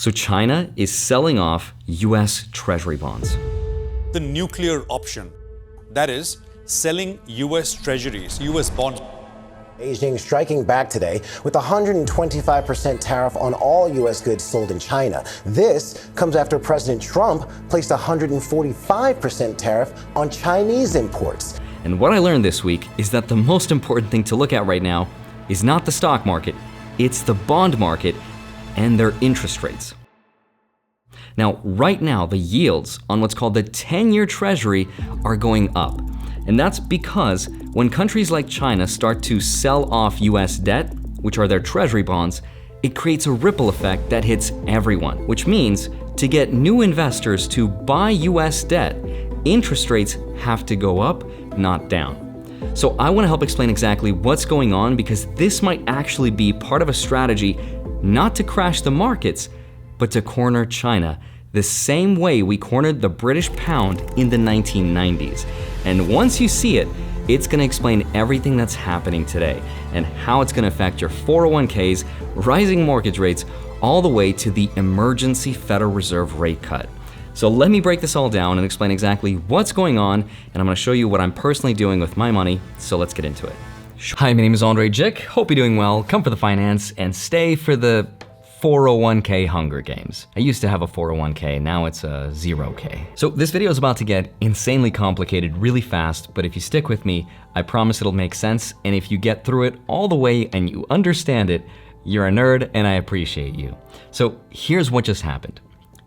So China is selling off US Treasury bonds. The nuclear option, that is, selling US Treasuries, US bonds. Beijing striking back today with a 125% tariff on all U.S. goods sold in China. This comes after President Trump placed a 145% tariff on Chinese imports. And what I learned this week is that the most important thing to look at right now is not the stock market, it's the bond market and their interest rates. Now, right now, the yields on what's called the 10-year Treasury are going up. And that's because when countries like China start to sell off US debt, which are their treasury bonds, it creates a ripple effect that hits everyone, which means to get new investors to buy US debt, interest rates have to go up, not down. So I want to help explain exactly what's going on, because this might actually be part of a strategy not to crash the markets, but to corner China, the same way we cornered the British pound in the 1990s. And once you see it, it's going to explain everything that's happening today and how it's going to affect your 401ks, rising mortgage rates, all the way to the emergency Federal Reserve rate cut. So let me break this all down and explain exactly what's going on, and I'm going to show you what I'm personally doing with my money, so let's get into it. Hi, my name is Andrei Jikh. Hope you're doing well. Come for the finance and stay for the 401k Hunger Games. I used to have a 401k, now it's a 0k. So this video is about to get insanely complicated really fast, but if you stick with me, I promise it'll make sense, and if you get through it all the way and you understand it, you're a nerd and I appreciate you. So here's what just happened.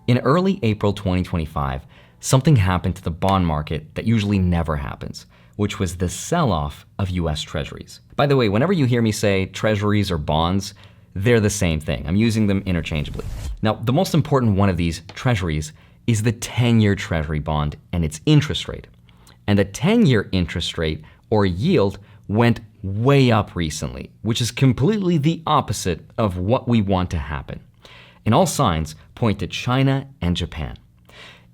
In early April 2025, something happened to the bond market that usually never happens, which was the sell-off of US Treasuries. By the way, whenever you hear me say treasuries or bonds, they're the same thing. I'm using them interchangeably. Now, the most important one of these treasuries is the 10-year Treasury bond and its interest rate. And the 10-year interest rate or yield went way up recently, which is completely the opposite of what we want to happen. And all signs point to China and Japan.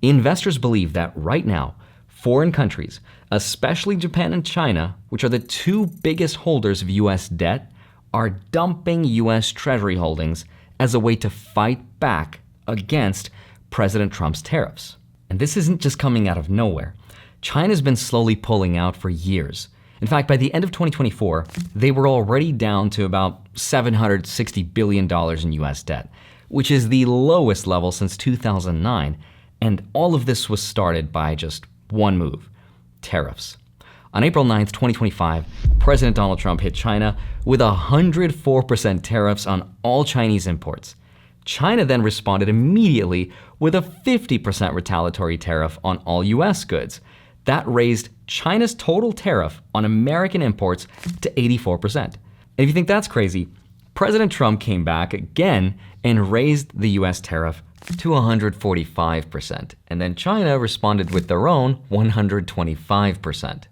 Investors believe that right now, foreign countries, especially Japan and China, which are the two biggest holders of US debt, are dumping US Treasury holdings as a way to fight back against President Trump's tariffs. And this isn't just coming out of nowhere. China's been slowly pulling out for years. In fact, by the end of 2024, they were already down to about $760 billion in US debt, which is the lowest level since 2009. And all of this was started by just one move: tariffs. On April 9th, 2025, President Donald Trump hit China with 104% tariffs on all Chinese imports. China then responded immediately with a 50% retaliatory tariff on all US goods. That raised China's total tariff on American imports to 84%. And if you think that's crazy, President Trump came back again and raised the US tariff to 145%. And then China responded with their own 125%.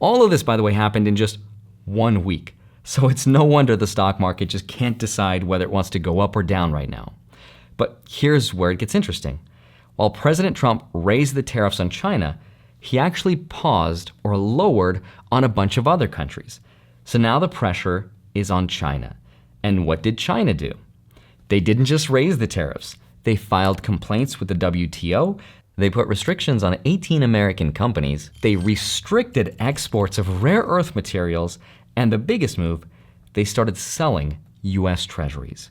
All of this, by the way, happened in just 1 week. So it's no wonder the stock market just can't decide whether it wants to go up or down right now. But here's where it gets interesting. While President Trump raised the tariffs on China, he actually paused or lowered on a bunch of other countries. So now the pressure is on China. And what did China do? They didn't just raise the tariffs. They filed complaints with the WTO. They put restrictions on 18 American companies. They restricted exports of rare earth materials. And the biggest move, they started selling US Treasuries.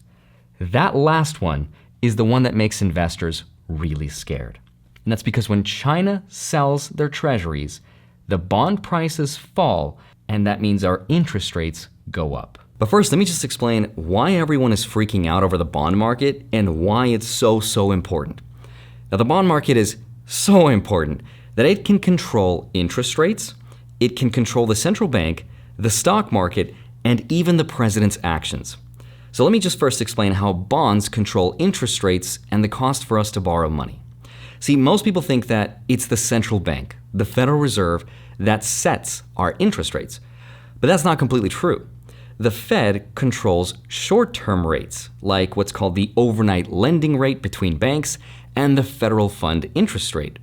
That last one is the one that makes investors really scared. And that's because when China sells their treasuries, the bond prices fall, and that means our interest rates go up. But first, let me just explain why everyone is freaking out over the bond market and why it's so important. Now, the bond market is so important that it can control interest rates, it can control the central bank, the stock market, and even the president's actions. So let me just first explain how bonds control interest rates and the cost for us to borrow money. See, most people think that it's the central bank, the Federal Reserve, that sets our interest rates. But that's not completely true. The Fed controls short-term rates, like what's called the overnight lending rate between banks and the federal fund interest rate.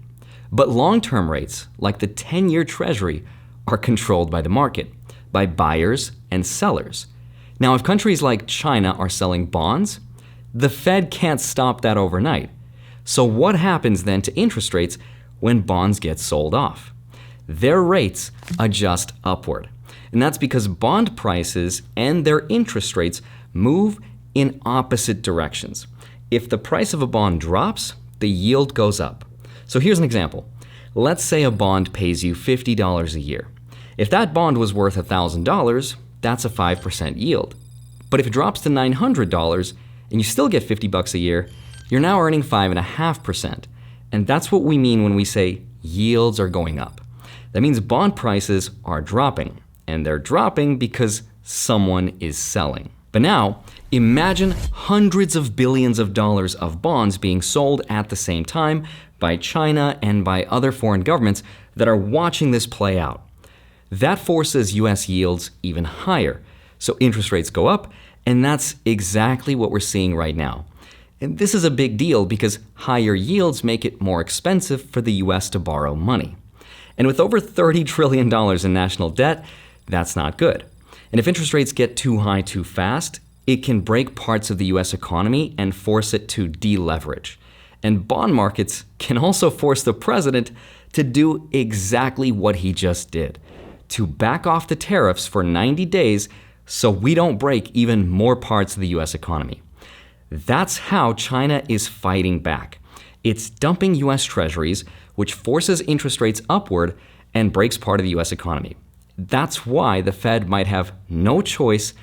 But long-term rates, like the 10-year Treasury, are controlled by the market, by buyers and sellers. Now, if countries like China are selling bonds, The Fed can't stop that overnight. So what happens then to interest rates when bonds get sold off? Their rates adjust upward. And that's because bond prices and their interest rates move in opposite directions. If the price of a bond drops, the yield goes up. So here's an example. Let's say a bond pays you $50 a year. If that bond was worth $1,000, that's a 5% yield. But if it drops to $900 and you still get $50 a year, you're now earning 5.5%. And that's what we mean when we say yields are going up. That means bond prices are dropping, and they're dropping because someone is selling. But now, imagine hundreds of billions of dollars of bonds being sold at the same time by China and by other foreign governments that are watching this play out. That forces US yields even higher, so interest rates go up, and that's exactly what we're seeing right now. And this is a big deal because higher yields make it more expensive for the US to borrow money. And with over $30 trillion in national debt, that's not good. And if interest rates get too high too fast, it can break parts of the US economy and force it to deleverage. And bond markets can also force the president to do exactly what he just did, to back off the tariffs for 90 days so we don't break even more parts of the US economy. That's how China is fighting back. It's dumping US treasuries, which forces interest rates upward and breaks part of the US economy. That's why the Fed might have no choice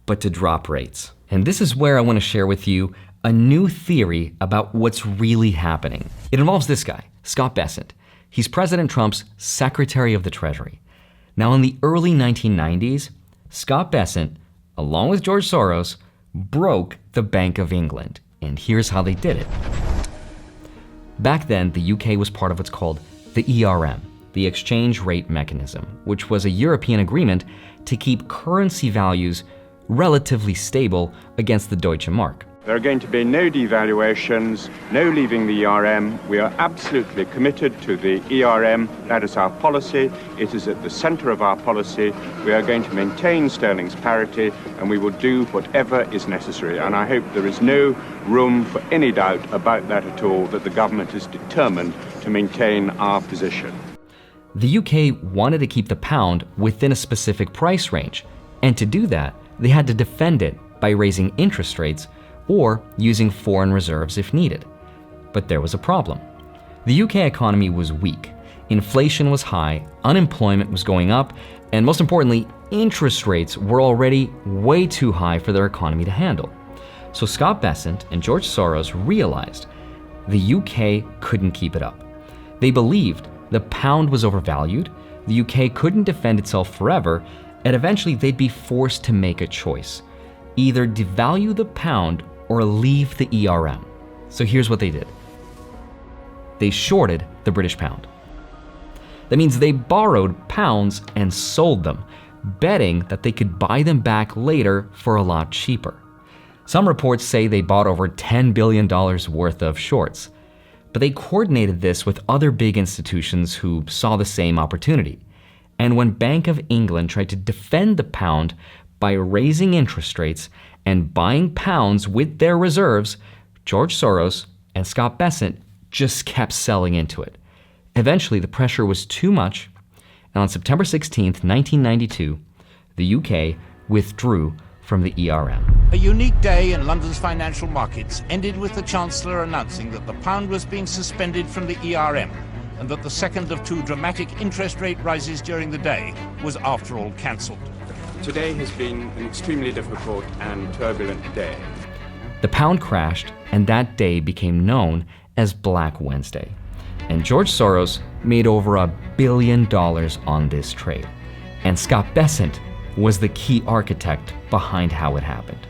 but to drop rates. And this is where I want to share with you a new theory about what's really happening. It involves this guy, Scott Bessent. He's President Trump's Secretary of the Treasury. Now, in the early 1990s, Scott Bessent, along with George Soros, broke the Bank of England. And here's how they did it. Back then, the UK was part of what's called the ERM, the Exchange Rate Mechanism, which was a European agreement to keep currency values relatively stable against the Deutsche Mark. There are going to be no devaluations, no leaving the ERM. We are absolutely committed to the ERM. That is our policy. It is at the center of our policy. We are going to maintain sterling's parity, and we will do whatever is necessary. And I hope there is no room for any doubt about that at all, that the government is determined to maintain our position. The UK wanted to keep the pound within a specific price range, and to do that, they had to defend it by raising interest rates or using foreign reserves if needed. But there was a problem. The UK economy was weak, inflation was high, unemployment was going up, and most importantly, interest rates were already way too high for their economy to handle. So Scott Bessent and George Soros realized the UK couldn't keep it up. They believed the pound was overvalued, the UK couldn't defend itself forever, and eventually they'd be forced to make a choice. Either devalue the pound or leave the ERM. So here's what they did. They shorted the British pound. That means they borrowed pounds and sold them, betting that they could buy them back later for a lot cheaper. Some reports say they bought over $10 billion worth of shorts. But they coordinated this with other big institutions who saw the same opportunity. And when Bank of England tried to defend the pound by raising interest rates and buying pounds with their reserves, George Soros and Scott Bessent just kept selling into it. Eventually, the pressure was too much, and on September 16, 1992, the UK withdrew from the ERM. A unique day in London's financial markets ended with the Chancellor announcing that the pound was being suspended from the ERM, and that the second of two dramatic interest rate rises during the day was after all cancelled. Today has been an extremely difficult and turbulent day. The pound crashed, and that day became known as Black Wednesday. And George Soros made over $1 billion on this trade. And Scott Bessent was the key architect behind how it happened.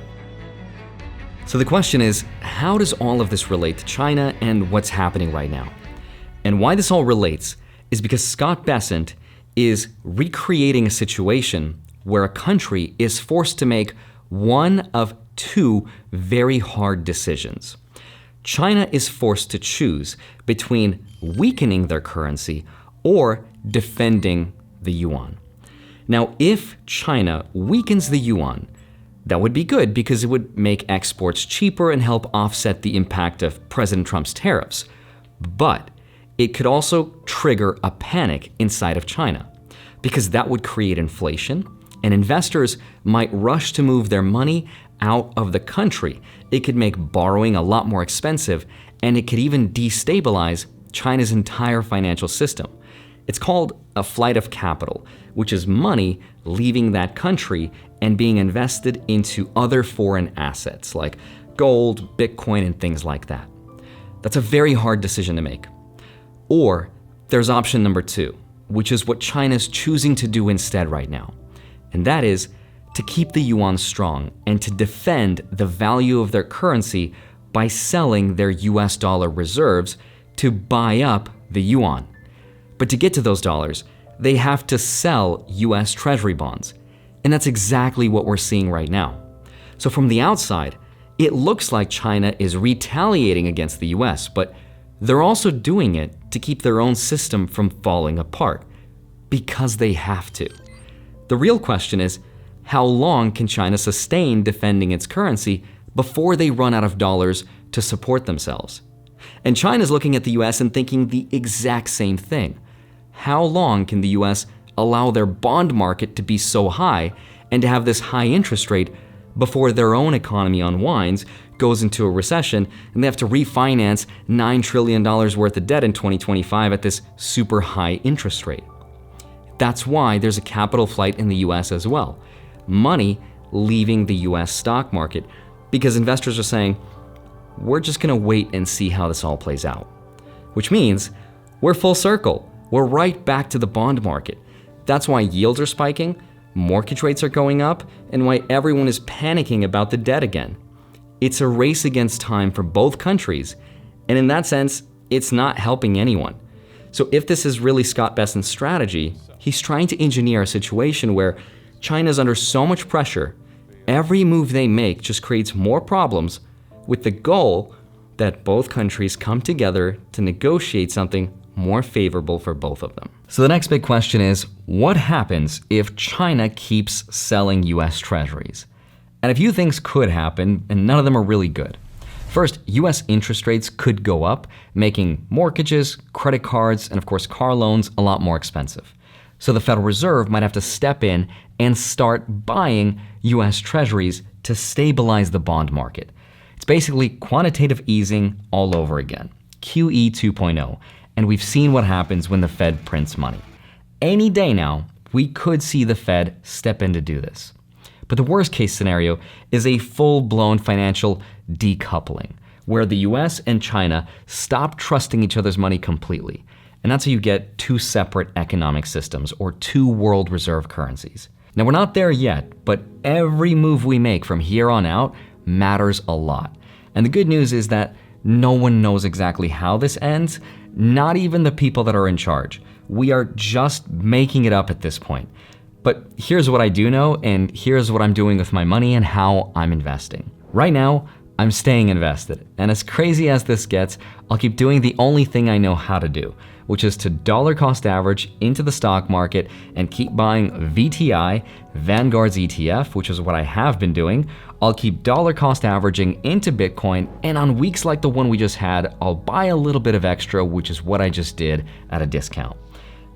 So the question is, how does all of this relate to China and what's happening right now? And why this all relates is because Scott Bessent is recreating a situation where a country is forced to make one of two very hard decisions. China is forced to choose between weakening their currency or defending the yuan. Now, if China weakens the yuan, That would be good because it would make exports cheaper and help offset the impact of President Trump's tariffs. But it could also trigger a panic inside of China because that would create inflation and investors might rush to move their money out of the country. It could make borrowing a lot more expensive and it could even destabilize China's entire financial system. It's called a flight of capital, which is money leaving that country and being invested into other foreign assets like gold, Bitcoin, and things like that. That's a very hard decision to make. Or there's option number 2, which is what China's choosing to do instead right now. And that is to keep the yuan strong and to defend the value of their currency by selling their US dollar reserves to buy up the yuan. But to get to those dollars, they have to sell US Treasury bonds. And that's exactly what we're seeing right now. So from the outside, it looks like China is retaliating against the US, but they're also doing it to keep their own system from falling apart, because they have to. The real question is, how long can China sustain defending its currency before they run out of dollars to support themselves? And China's looking at the US and thinking the exact same thing. How long can the US allow their bond market to be so high and to have this high interest rate before their own economy unwinds, goes into a recession, and they have to refinance $9 trillion worth of debt in 2025 at this super high interest rate? That's why there's a capital flight in the US as well. Money leaving the US stock market because investors are saying, we're just gonna wait and see how this all plays out. Which means we're full circle. We're right back to the bond market. That's why yields are spiking, mortgage rates are going up, and why everyone is panicking about the debt again. It's a race against time for both countries, and in that sense, it's not helping anyone. So if this is really Scott Bessent's strategy, he's trying to engineer a situation where China's under so much pressure, every move they make just creates more problems, with the goal that both countries come together to negotiate something more favorable for both of them. So the next big question is, what happens if China keeps selling US Treasuries? And a few things could happen, and none of them are really good. First, US interest rates could go up, making mortgages, credit cards, and of course car loans a lot more expensive. So the Federal Reserve might have to step in and start buying US Treasuries to stabilize the bond market. It's basically quantitative easing all over again, QE 2.0. And we've seen what happens when the Fed prints money. Any day now, we could see the Fed step in to do this. But the worst case scenario is a full-blown financial decoupling, where the US and China stop trusting each other's money completely. And that's how you get two separate economic systems, or two world reserve currencies. Now, we're not there yet, but every move we make from here on out matters a lot. And the good news is that no one knows exactly how this ends, not even the people that are in charge. We are just making it up at this point. But here's what I do know, and here's what I'm doing with my money and how I'm investing. Right now, I'm staying invested. And as crazy as this gets, I'll keep doing the only thing I know how to do, which is to dollar cost average into the stock market and keep buying VTI, Vanguard's ETF, which is what I have been doing. I'll keep dollar cost averaging into Bitcoin, and on weeks like the one we just had, I'll buy a little bit of extra, which is what I just did at a discount.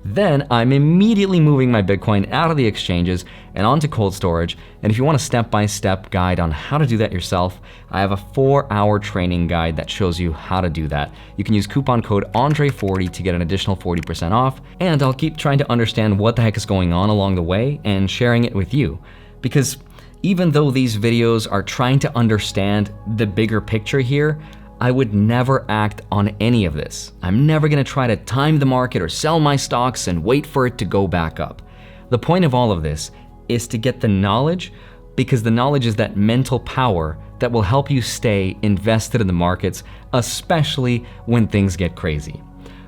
Then I'm immediately moving my Bitcoin out of the exchanges and onto cold storage. And if you want a step-by-step guide on how to do that yourself, I have a 4-hour training guide that shows you how to do that. You can use coupon code Andrei40 to get an additional 40% off. And I'll keep trying to understand what the heck is going on along the way and sharing it with you. Because even though these videos are trying to understand the bigger picture here, I would never act on any of this. I'm never gonna try to time the market or sell my stocks and wait for it to go back up. The point of all of this is to get the knowledge, because the knowledge is that mental power that will help you stay invested in the markets, especially when things get crazy.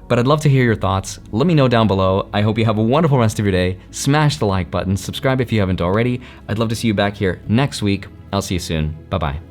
But I'd love to hear your thoughts. Let me know down below. I hope you have a wonderful rest of your day. Smash the like button, subscribe if you haven't already. I'd love to see you back here next week. I'll see you soon. Bye-bye.